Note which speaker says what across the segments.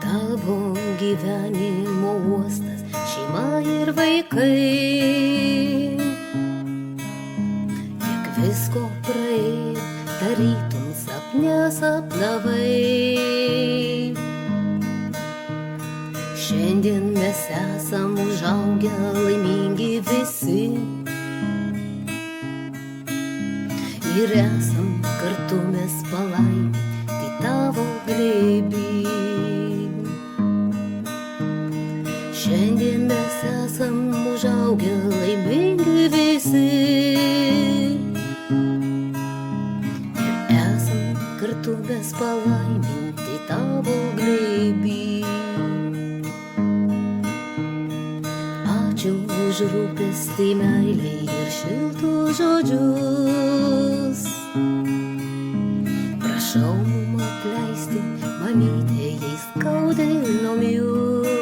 Speaker 1: Tavo gyvenimo uostas, šeima ir vaikai. Tiek visko praėjo, tarytum sapne sapnavai. Šiandien mes esam užaugę laimingi visi ir esam kartu mes palaiminti tavo glėby. Šiandien mes esam užaugę laimingi visi ir esam kartu mes palaiminti tavo glėby. Ačiū už rūpestį, meilę ir šiltus žodžius. Prašau mum atleisti, mamytė, jei skaudinom jūs.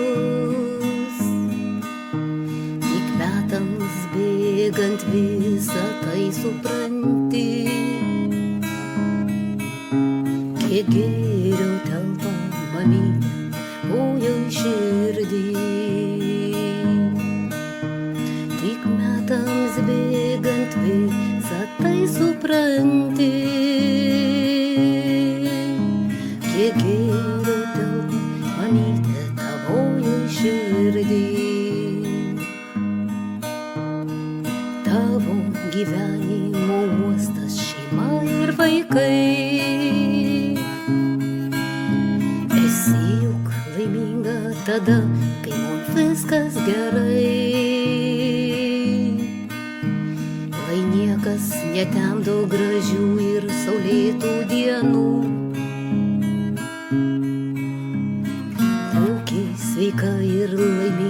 Speaker 1: Tik metams bėgant visą tai supranti, kiek gėrio telpa, mamytė, ojoj širdį. Tik metams bėgant visą tai supranti, kiek gėrio telpa, mamytė, tavojoj širdį. Tavo gyvenimo uostas, šeima ir vaikai. Esi juk laiminga tada, kai mums viskas gerai. Lai niekas netemdo gražių ir saulėtų dienų. Būki sveika ir laiminga